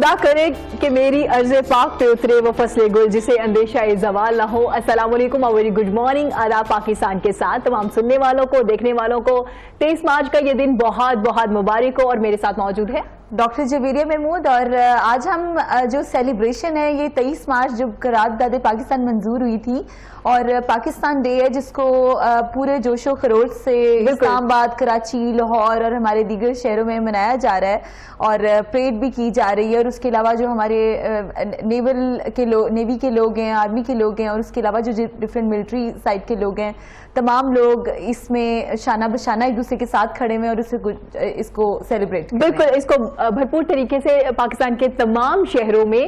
خدا کرے کہ میری عرض پاک پہ اترے وہ فصل گل جسے اندیشہ زوال نہ ہو. السلام علیکم اور ویری گڈ مارننگ. آداب پاکستان کے ساتھ تمام سننے والوں کو, دیکھنے والوں کو 23 مارچ کا یہ دن بہت بہت مبارک ہو. اور میرے ساتھ موجود ہے ڈاکٹر جویریہ محمود. اور آج ہم جو سیلیبریشن ہے یہ 23 مارچ جب قرارداد پاکستان منظور ہوئی تھی اور پاکستان ڈے ہے جس کو پورے جوش و خروش سے اسلام آباد, کراچی, لاہور اور ہمارے دیگر شہروں میں منایا جا رہا ہے اور پریڈ بھی کی جا رہی ہے. اور اس کے علاوہ جو ہمارے نیوی کے لوگ ہیں, آرمی کے لوگ ہیں اور اس کے علاوہ جو ڈفرینٹ ملٹری سائڈ کے لوگ ہیں, تمام لوگ اس میں شانہ بشانہ ایک دوسرے کے ساتھ کھڑے ہوئے اور اس کو سیلیبریٹ. بالکل, اس کو بھرپور طریقے سے پاکستان کے تمام شہروں میں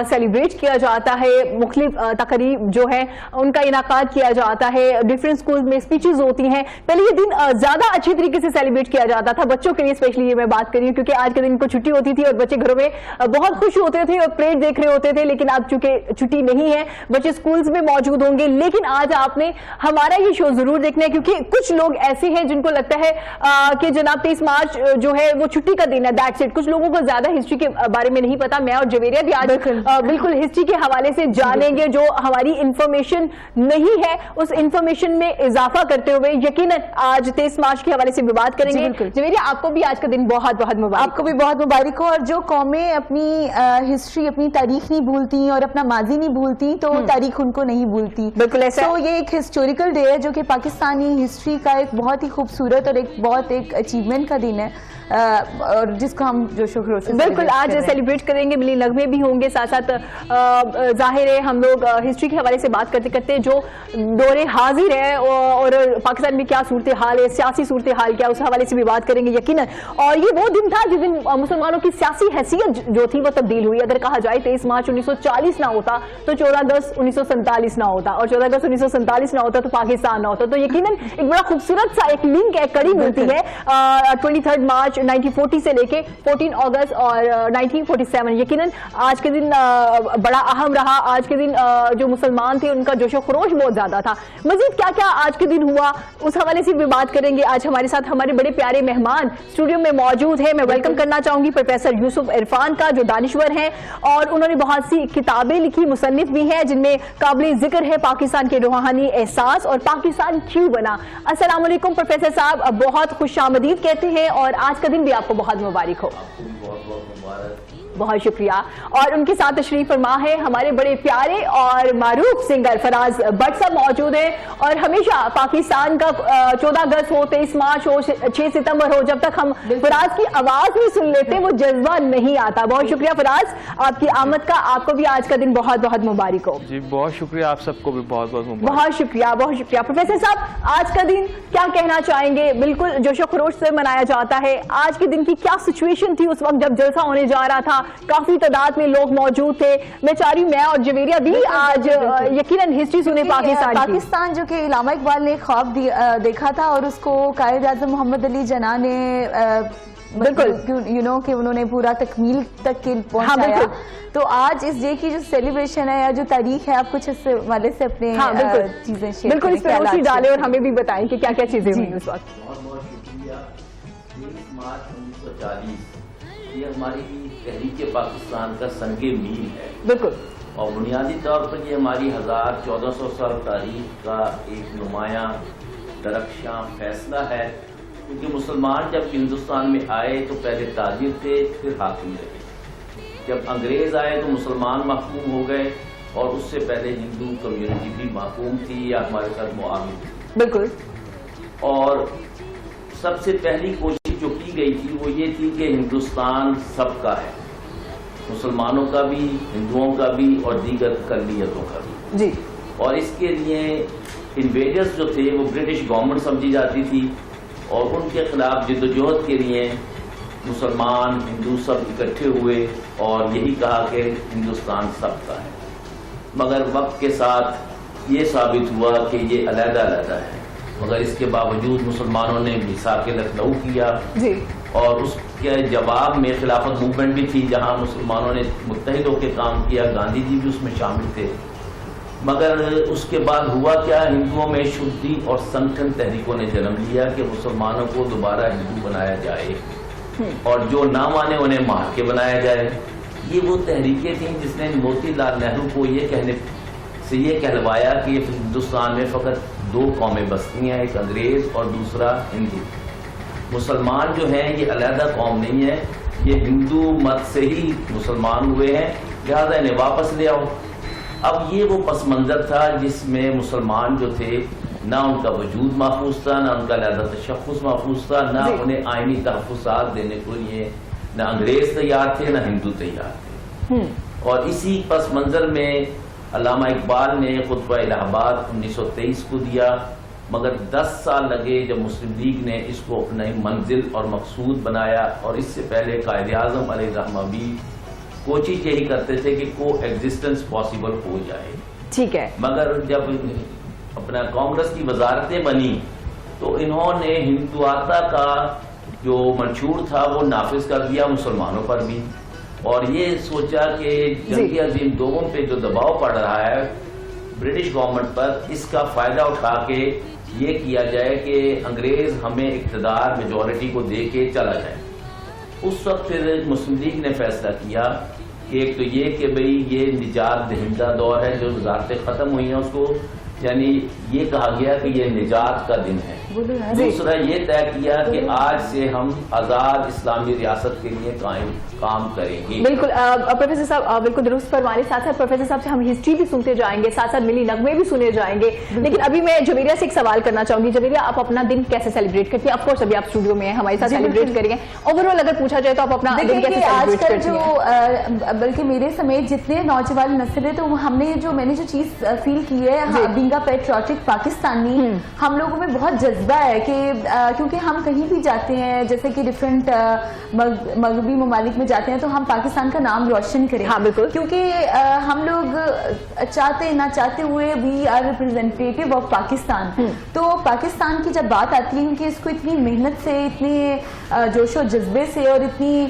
سیلیبریٹ کیا جاتا ہے. مختلف تقریب جو ہے ان کا انعقاد کیا جاتا ہے. ڈفرینٹ اسکول میں اسپیچز ہوتی ہیں. پہلے یہ دن زیادہ اچھے طریقے سے سیلیبریٹ کیا جاتا تھا بچوں کے لیے, اسپیشلی یہ میں بات کر رہی ہوں کیونکہ آج کے دن کو چھٹی ہوتی تھی اور بچے گھروں میں بہت خوش ہوتے تھے اور پریڈ دیکھ رہے ہوتے تھے. لیکن اب چونکہ چھٹی نہیں ہے, بچے اسکولز میں موجود ہوں گے. لیکن آج آپ نے ہمارا یہ شو ضرور دیکھنا ہے کیونکہ کچھ لوگ ایسے ہیں جن کو لگتا ہے کہ جناب 23 مارچ جو ہے وہ چھٹی کا دن ہے, دیٹس اٹ. کچھ لوگوں کو زیادہ ہسٹری کے بارے میں نہیں پتا. میں اور جویریہ بھی آج بالکل ہسٹری کے حوالے سے جانیں گے جو ہماری انفارمیشن نہیں ہے, اس انفارمیشن میں اضافہ کرتے ہوئے یقیناً آج 23 مارچ کے حوالے سے بھی بات کریں گے. جویریہ, آپ کو بھی آج کا دن بہت بہت مبارک. آپ کو بھی بہت مبارک ہو. اور جو قومیں اپنی ہسٹری, اپنی تاریخ نہیں بھولتی اور اپنا ماضی نہیں بھولتی تو تاریخ ان کو نہیں بھولتی. بالکل ایسا. تو یہ ایک ہسٹوریکل ڈے ہے جو کہ پاکستانی ہسٹری کا ایک بہت ہی خوبصورت اور ایک اچیومنٹ کا دن ہے اور جس کو ہم جوش و خروش سے بالکل آج سیلیبریٹ کریں گے. ملی نغمے بھی ہوں گے ساتھ ساتھ. ظاہر ہے ہم لوگ ہسٹری کے حوالے سے بات کرتے کرتے جو دور حاضر ہے اور پاکستان میں کیا صورتحال ہے, سیاسی صورتحال کیا, اس حوالے سے بھی بات کریں گے یقیناً. اور یہ وہ دن تھا جس دن مسلمانوں کی سیاسی حیثیت جو تھی وہ تبدیل ہوئی. اگر کہا جائے 23 مارچ 1940 نہ ہوتا تو 14 اگست 1947 نہ ہوتا, اور 14 اگست 1947 نہ ہوتا تو پاکستان نہ ہوتا. تو یقیناً ایک بڑا خوبصورت سا ایک لنک ہے, کڑی ملتی ہے 23 مارچ 1940 سے لے کے 14 اگست اور 1947. یقیناً آج کے دن بڑا اہم رہا. آج کے دن جو مسلمان تھے ان کا جوش و خروش بہت زیادہ تھا. مزید کیا کیا آج کے دن ہوا اس حوالے سے بھی بات کریں گے. آج ہمارے ساتھ ہمارے بڑے پیارے مہمان اسٹوڈیو میں موجود ہیں. میں ویلکم کرنا چاہوں گی پروفیسر یوسف عرفان کا جو دانشور ہیں اور انہوں نے بہت سی کتابیں لکھی, مصنف بھی ہیں جن میں قابل ذکر ہے پاکستان کے روحانی احساس اور پاکستان کیوں بنا. السلام علیکم پروفیسر صاحب, بہت خوش آمدید کہتے ہیں اور آج کا دن بھی آپ کو بہت مبارک ہو. بہت شکریہ. اور ان کے ساتھ تشریف فرما ہے ہمارے بڑے پیارے اور معروف سنگر فراز بٹ صاحب موجود ہیں. اور ہمیشہ پاکستان کا 14 اگست ہو, 23 مارچ ہو, 6 ستمبر ہو, جب تک ہم فراز کی آواز نہیں سن لیتے وہ جذبہ نہیں آتا. بہت شکریہ فراز آپ کی آمد کا. آپ کو بھی آج کا دن بہت بہت مبارک ہو. جی بہت شکریہ, آپ سب کو بھی بہت بہت مبارک. بہت شکریہ, بہت شکریہ. پروفیسر صاحب آج کا دن کیا کہنا چاہیں گے؟ بالکل جوش و خروش سے منایا جاتا ہے. آج کے دن کی کیا سچویشن تھی اس وقت جب جلسہ ہونے جا رہا تھا؟ کافی تعداد میں لوگ موجود تھے. میں چاہ رہی ہوں میں اور جویریہ بھی آج یقیناً ہسٹری سنے پاکستان جو کہ علامہ اقبال نے خواب دیکھا تھا اور اس کو قائد اعظم محمد علی جناح نے بالکل کہ انہوں نے پورا تکمیل تک پہنچایا. تو آج اس ڈے کی جو سیلیبریشن ہے یا جو تاریخ ہے, آپ کچھ اس حوالے سے اپنے چیزیں شیئر بالکل اس پہ روشنی ڈالیں اور ہمیں بھی بتائیں کہ کیا کیا چیزیں ہوئی اس وقت. بہت بہت شکریہ. 23 مارچ 1940 یہ ہماری تحریک پاکستان کا سنگ میل ہے. بالکل. اور بنیادی طور پر یہ ہماری 1400 سال تاریخ کا ایک نمایاں درخشاں فیصلہ ہے کیونکہ مسلمان جب ہندوستان میں آئے تو پہلے تاجر تھے, پھر حاکم رہے. جب انگریز آئے تو مسلمان محکوم ہو گئے اور اس سے پہلے ہندو کمیونٹی بھی محکوم تھی یا ہمارے ساتھ معاون تھی. بالکل. اور سب سے پہلی کوشش جو کی گئی تھی وہ یہ تھی کہ ہندوستان سب کا ہے, مسلمانوں کا بھی, ہندوؤں کا بھی اور دیگر اقلیتوں کا بھی. جی. اور اس کے لیے انویڈرز جو تھے وہ برٹش گورنمنٹ سمجھی جاتی تھی اور ان کے خلاف جدوجہد کے لیے مسلمان ہندو سب اکٹھے ہوئے اور یہی کہا کہ ہندوستان سب کا ہے. مگر وقت کے ساتھ یہ ثابت ہوا کہ یہ علیحدہ علیحدہ ہے. مگر اس کے باوجود مسلمانوں نے میثاق لکھنؤ کیا جی. اور اس کے جواب میں خلافت موومنٹ بھی تھی جہاں مسلمانوں نے متحد ہو کے کام کیا. گاندھی جی بھی اس میں شامل تھے. مگر اس کے بعد ہوا کیا, ہندوؤں میں شدی اور سنگٹھن تحریکوں نے جنم لیا کہ مسلمانوں کو دوبارہ ہندو بنایا جائے اور جو نہ مانے انہیں مار کے بنایا جائے. یہ وہ تحریکیں تھیں جس نے موتی لال نہرو کو یہ کہنے سے یہ کہلوایا کہ ہندوستان میں فقط 2 قومیں بستی ہیں، ایک انگریز اور دوسرا ہندو. مسلمان جو ہیں یہ علیحدہ قوم نہیں ہے، یہ ہندو مت سے ہی مسلمان ہوئے ہیں، لہٰذا انہیں واپس لے آؤ. اب یہ وہ پس منظر تھا جس میں مسلمان جو تھے نہ ان کا وجود محفوظ تھا، نہ ان کا علیحدہ تشخص محفوظ تھا، نہ انہیں آئینی تحفظات دینے کو لیے نہ انگریز تیار تھے نہ ہندو تیار تھے. اور اسی پس منظر میں علامہ اقبال نے خطبہ الہ آباد 1923 کو دیا، مگر 10 سال لگے جب مسلم لیگ نے اس کو اپنی منزل اور مقصود بنایا. اور اس سے پہلے قائد اعظم علیہ الرحمہ بھی کوشش یہی کرتے تھے کہ کو ایگزسٹنس پاسبل ہو جائے. ٹھیک ہے. مگر جب اپنا کانگریس کی وزارتیں بنی تو انہوں نے ہندوتا کا جو منشور تھا وہ نافذ کر دیا مسلمانوں پر بھی، اور یہ سوچا کہ جنگ عظیم دوم پہ جو دباؤ پڑ رہا ہے برٹش گورنمنٹ پر، اس کا فائدہ اٹھا کے یہ کیا جائے کہ انگریز ہمیں اقتدار میجورٹی کو دے کے چلا جائے. اس وقت پھر مسلم لیگ نے فیصلہ کیا کہ ایک تو یہ کہ بھئی یہ نجات دہندہ دور ہے، جو وزارتیں ختم ہوئی ہیں اس کو یعنی یہ کہا گیا کہ یہ نجات کا دن ہے. دوسرا یہ طے کیا کہ آج سے ہم آزاد اسلامی ریاست کے لیے کام کریں گے. بالکل پروفیسر صاحب بالکل درست فرمانے. ساتھ ساتھ پروفیسر صاحب سے ہم ہسٹری بھی سنتے جائیں گے، ساتھ ساتھ ملی نغمے بھی سنے جائیں گے. لیکن ابھی میں جویریہ سے ایک سوال کرنا چاہوں گی. جویریہ، آپ اپنا دن کیسے سیلیبریٹ کرتی ہیں؟ آف کورس ابھی آپ اسٹوڈیو میں ہیں، ہمارے ساتھ سیلیبریٹ کریں گے. اوور آل اگر پوچھا جائے تو آپ اپنا دن کیسے سیلیبریٹ کرتی ہیں؟ بلکہ میرے سمیت جتنے نوجوان نسل ہے تو ہم نے میں نے جو چیز فیل کی ہے، بینگ اے پیٹریوٹک پاکستانی، ہم لوگوں میں بہت جذبہ ہے کہ کیونکہ ہم کہیں بھی جاتے ہیں، جیسے کہ ڈفرینٹ مغربی ممالک میں جاتے ہیں تو ہم پاکستان کا نام روشن کریں. ہاں بالکل. کیونکہ ہم لوگ چاہتے نہ چاہتے ہوئے بھی آر ریپرزینٹیٹیو آف پاکستان. تو پاکستان کی جب بات آتی ہے کہ اس کو اتنی محنت سے، اتنی جوش و جذبے سے اور اتنی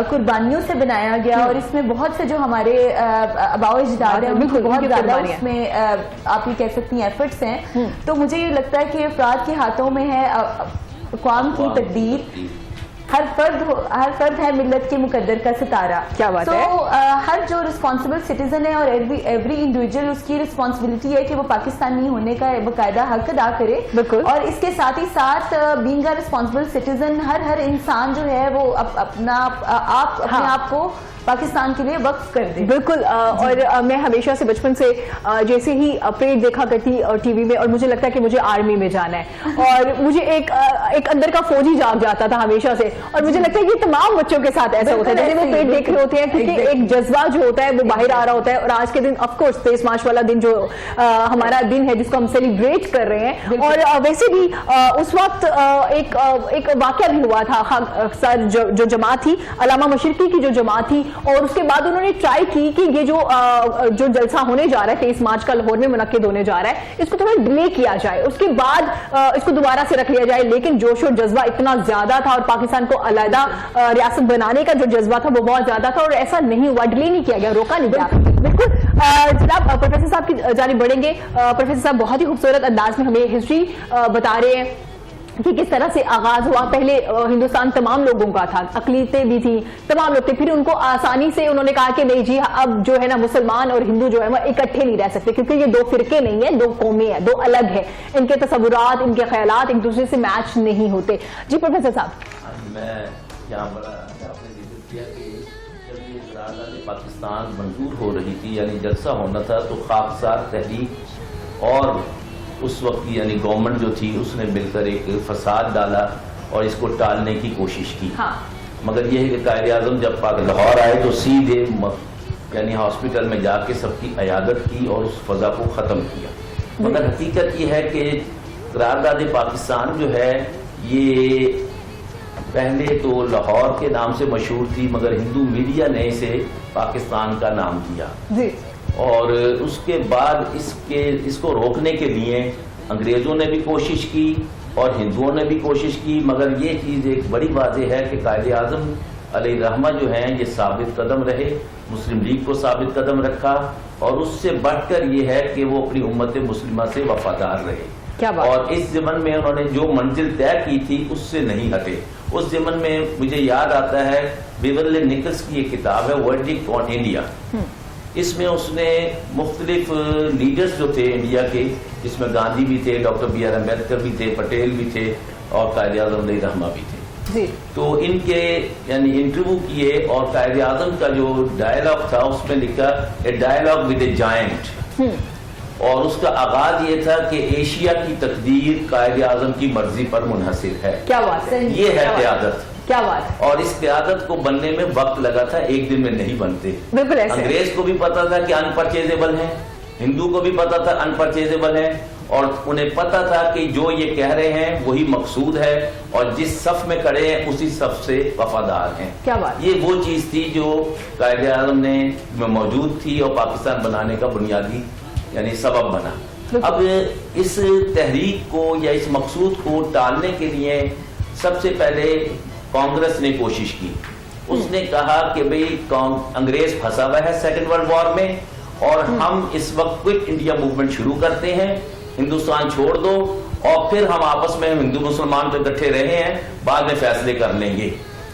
قربانیوں سے بنایا گیا، اور اس میں بہت سے جو ہمارے آباء و اجداد ہیں ان کی بہت زیادہ اس میں آپ یہ کہہ سکتی ہیں ایفرٹس ہیں. تو مجھے یہ لگتا ہے کہ افراد کے ہاتھوں میں ہے اقوام کی تقدیر. ہر فرد ہے ملت کے مقدر کا ستارہ. کیا بات ہے. ہر جو رسپانسبل سٹیزن ہے اور ایوری انڈیویجول، اس کی رسپانسبلٹی ہے کہ وہ پاکستانی ہونے کا باقاعدہ حق ادا کرے. اور اس کے ساتھ ہی ساتھ بینگ اے رسپانسبل سٹیزن ہر انسان جو ہے وہ اپنے آپ کو پاکستان کے لیے وقف کر دے. بالکل. اور میں ہمیشہ سے بچپن سے جیسے ہی پریڈ دیکھا کرتی ٹی وی میں، اور مجھے لگتا ہے کہ مجھے آرمی میں جانا ہے، اور مجھے ایک اندر کا فوجی جاگ جاتا تھا ہمیشہ سے. اور مجھے لگتا ہے کہ تمام بچوں کے ساتھ ایسا ہوتا ہے جیسے وہ پریڈ دیکھ رہے ہوتے ہیں، کیونکہ ایک جذبہ جو ہوتا ہے وہ باہر آ رہا ہوتا ہے. اور آج کے دن آف کورس 23 مارچ والا دن جو ہمارا دن ہے جس کو ہم سیلیبریٹ کر رہے ہیں. اور ویسے بھی اس وقت ایک واقعہ بھی ہوا تھا. جو جماعت تھی علامہ مشرقی کی جو جماعت تھی، اور اس کے بعد انہوں نے ٹرائی کی کہ یہ جو جلسہ ہونے جا رہا ہے 23 مارچ کا لاہور میں منعقد ہونے جا رہا ہے، اس کو تھوڑا ڈیلے کیا جائے، اس کے بعد اس کو دوبارہ سے رکھ لیا جائے. لیکن جوش و جذبہ اتنا زیادہ تھا اور پاکستان کو علیحدہ ریاست بنانے کا جو جذبہ تھا وہ بہت زیادہ تھا، اور ایسا نہیں ہوا، ڈیلے نہیں کیا گیا، روکا نہیں گیا. بالکل. جناب پروفیسر صاحب کی جانب بڑھیں گے. پروفیسر صاحب بہت ہی خوبصورت انداز میں ہمیں ہسٹری بتا رہے ہیں کہ کس طرح سے آغاز ہوا. پہلے ہندوستان تمام لوگوں کا تھا، اقلیتیں بھی تھیں، تمام لوگ تھے. پھر ان کو آسانی سے انہوں نے کہا کہ نہیں جی اب جو ہے نا مسلمان اور ہندو جو ہے وہ اکٹھے نہیں رہ سکتے، کیونکہ یہ 2 فرقے نہیں ہیں، 2 قومیں ہیں، 2 الگ ہیں. ان کے تصورات، ان کے خیالات ایک دوسرے سے میچ نہیں ہوتے. جی پروفیسر صاحب. میں یہاں بڑا آپ نے ذکر کیا کہ جب یہ قرارداد پاکستان منظور ہو رہی تھی، یعنی جلسہ ہونا تھا، تو خاکسار تحریک اور اس وقت کی یعنی گورنمنٹ جو تھی اس نے مل کر ایک فساد ڈالا اور اس کو ٹالنے کی کوشش کی. مگر یہ ہے کہ قائد اعظم جب لاہور آئے تو سیدھے یعنی ہاسپٹل میں جا کے سب کی عیادت کی اور اس فضا کو ختم کیا. مگر حقیقت یہ ہے کہ قرارداد پاکستان جو ہے یہ پہلے تو لاہور کے نام سے مشہور تھی، مگر ہندو میڈیا نے اسے پاکستان کا نام دیا. اور اس کے بعد اس کو روکنے کے لیے انگریزوں نے بھی کوشش کی اور ہندوؤں نے بھی کوشش کی. مگر یہ چیز ایک بڑی واضح ہے کہ قائد اعظم علیہ الرحمہ جو ہیں یہ ثابت قدم رہے، مسلم لیگ کو ثابت قدم رکھا، اور اس سے بڑھ کر یہ ہے کہ وہ اپنی امت مسلمہ سے وفادار رہے. اور اس ضمن میں انہوں نے جو منزل طے کی تھی اس سے نہیں ہٹے. اس ضمن میں مجھے یاد آتا ہے بیورلی نکلز کی یہ کتاب ہے ورڈکٹ آن انڈیا. اس میں اس نے مختلف لیڈرز جو تھے انڈیا کے، جس میں گاندھی بھی تھے، ڈاکٹر بی آر امبیڈکر بھی تھے، پٹیل بھی تھے اور قائد اعظم علیہ رحمہ بھی تھے. جی تو ان کے یعنی انٹرویو کیے اور قائد اعظم کا جو ڈائلاگ تھا اس میں لکھا اے ڈائلاگ ود اے جائنٹ، اور اس کا آغاز یہ تھا کہ ایشیا کی تقدیر قائد اعظم کی مرضی پر منحصر ہے. کیا بات ہے، یہ ہے قیادت. کیا بات ہے. اور اس قیادت کو بننے میں وقت لگا تھا، ایک دن میں نہیں بنتے. بالکل ایسے. انگریز کو بھی پتا تھا کہ ان پرچیزیبل ہیں، ہندو کو بھی پتا تھا ان پرچیزیبل ہیں، اور انہیں پتا تھا کہ جو یہ کہہ رہے ہیں وہی مقصود ہے، اور جس صف میں کھڑے ہیں اسی صف سے وفادار ہیں. کیا بات. یہ وہ چیز تھی جو قائد اعظم نے موجود تھی اور پاکستان بنانے کا بنیادی یعنی سبب بنا. اب اس تحریک کو یا اس مقصود کو ٹالنے کے لیے سب سے پہلے کانگریس نے کوشش کی. اس نے کہا کہ بھئی انگریز پھنسا ہوا ہے سیکنڈ ورلڈ وار میں، اور ہم اس وقت کوئٹ انڈیا موومنٹ شروع کرتے ہیں، ہندوستان چھوڑ دو، اور پھر ہم آپس میں ہندو مسلمان پہ اکٹھے رہے ہیں، بعد میں فیصلے کر لیں گے.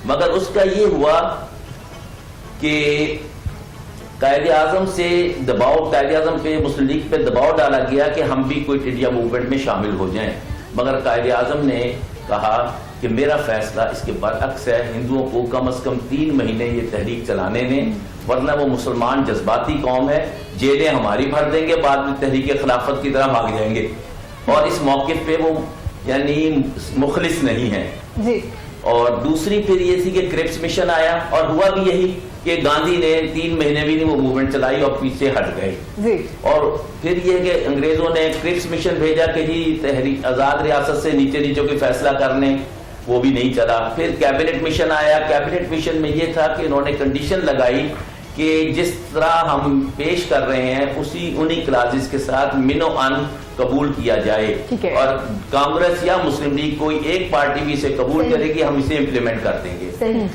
مگر اس کا یہ ہوا کہ قائد اعظم سے دباؤ، قائد اعظم پہ مسلم لیگ پہ دباؤ ڈالا گیا کہ ہم بھی کوئٹ انڈیا موومنٹ میں شامل ہو جائیں. مگر قائد اعظم نے کہا کہ میرا فیصلہ اس کے برعکس ہے، ہندوؤں کو کم از کم 3 مہینے یہ تحریک چلانے دیں، ورنہ وہ مسلمان جذباتی قوم ہے، جیلیں ہماری بھر دیں گے، بعد میں تحریک خلافت کی طرح بھاگ جائیں گے. اور اس موقف پہ وہ یعنی مخلص نہیں ہیں. جی. اور دوسری پھر یہ تھی کہ کرپس مشن آیا، اور ہوا بھی یہی کہ گاندھی نے 3 مہینے بھی نہیں وہ موومنٹ چلائی اور پیچھے ہٹ گئے. جی. اور پھر یہ کہ انگریزوں نے کرپس مشن بھیجا کہ جی تحریک آزاد ریاست سے نیچے نیچے کے فیصلہ کرنے، وہ بھی نہیں چلا. پھر کیبنٹ مشن آیا. کیبنٹ مشن میں یہ تھا کہ انہوں نے کنڈیشن لگائی کہ جس طرح ہم پیش کر رہے ہیں انہی کلازز کے ساتھ منو ان قبول کیا جائے، اور کانگریس یا مسلم لیگ کوئی ایک پارٹی بھی اسے قبول کرے گی، ہم اسے امپلیمنٹ کر دیں گے.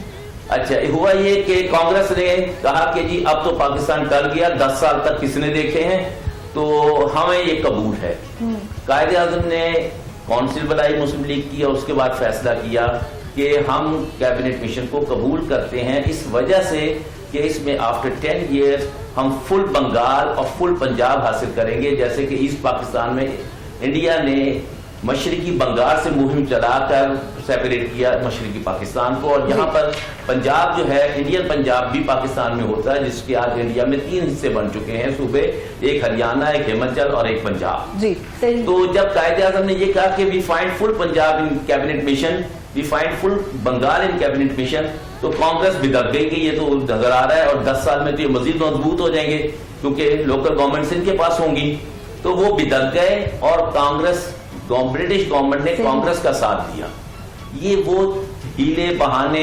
اچھا ہوا یہ کہ کانگریس نے کہا کہ جی اب تو پاکستان ٹل گیا، 10 سال تک کس نے دیکھے ہیں، تو ہمیں یہ قبول ہے. قائد اعظم نے کونسل بلائی مسلم لیگ کی اور اس کے بعد فیصلہ کیا کہ ہم کیبنٹ مشن کو قبول کرتے ہیں، اس وجہ سے کہ اس میں آفٹر 10 ایئرز ہم فل بنگال اور فل پنجاب حاصل کریں گے. جیسے کہ ایسٹ پاکستان میں انڈیا نے مشرقی بنگال سے مہم چلا کر سیپریٹ کیا مشرقی پاکستان کو، اور یہاں پر پنجاب جو ہے انڈین پنجاب بھی پاکستان میں ہوتا ہے، جس کے آج انڈیا میں 3 حصے بن چکے ہیں صوبے، ایک ہریانہ، ایک ہماچل اور ایک پنجاب. جی. تو جب قائد اعظم نے یہ کہا کہ we find full Punjab in cabinet mission, we find full Bengal in cabinet mission, تو کانگریس بدک گئی کہ یہ تو نظر آ رہا ہے، اور 10 سال میں تو یہ مزید مضبوط ہو جائیں گے کیونکہ لوکل گورنمنٹس ان کے پاس ہوں گی. تو وہ بدک گئے اور کانگریس برٹش گورنمنٹ نے کانگریس کا ساتھ دیا. یہ وہ ہیلے بہانے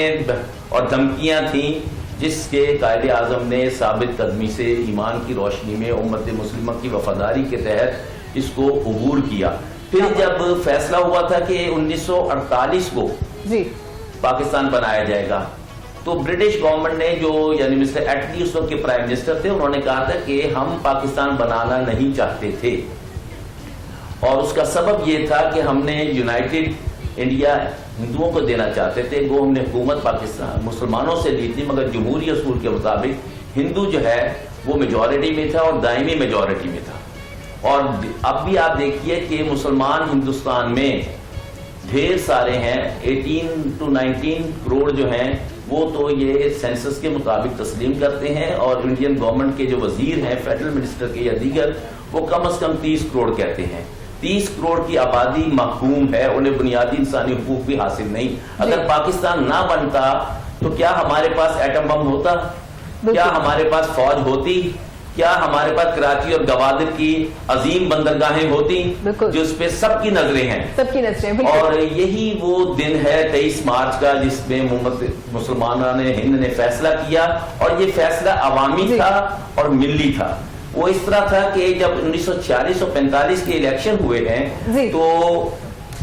اور دھمکیاں تھیں جس کے قائد اعظم نے ثابت قدمی سے ایمان کی روشنی میں امت مسلمہ کی وفاداری کے تحت اس کو عبور کیا. پھر جب فیصلہ ہوا تھا کہ 1948 کو پاکستان بنایا جائے گا، تو برٹش گورنمنٹ نے جو یعنی مسٹر ایٹلی اس وقت کے پرائم منسٹر تھے، انہوں نے کہا تھا کہ ہم پاکستان بنانا نہیں چاہتے تھے، اور اس کا سبب یہ تھا کہ ہم نے یونائٹڈ انڈیا ہندوؤں کو دینا چاہتے تھے. وہ ہم نے حکومت پاکستان مسلمانوں سے لی تھی، مگر جمہوری اصول کے مطابق ہندو جو ہے وہ میجورٹی میں تھا اور دائمی میجورٹی میں تھا. اور اب بھی آپ دیکھیے کہ مسلمان ہندوستان میں ڈھیر سارے ہیں، 18 to 19 کروڑ جو ہیں وہ تو یہ سینسس کے مطابق تسلیم کرتے ہیں، اور انڈین گورنمنٹ کے جو وزیر ہیں فیڈرل منسٹر کے یا دیگر وہ کم از کم 30 کروڑ کہتے ہیں. 30 کروڑ کی آبادی محکوم ہے، انہیں بنیادی انسانی حقوق بھی حاصل نہیں. اگر پاکستان نہ بنتا تو کیا ہمارے پاس ایٹم بم ہوتا، کیا ہمارے پاس فوج ہوتی، کیا ہمارے پاس کراچی اور گوادر کی عظیم بندرگاہیں ہوتی جس پہ سب کی نظریں ہیں. اور یہی وہ دن ہے 23 مارچ کا جس میں مسلمانوں نے ہند نے فیصلہ کیا، اور یہ فیصلہ عوامی تھا اور ملی تھا. وہ اس طرح تھا کہ جب 1946 اور 45 کے الیکشن ہوئے ہیں تو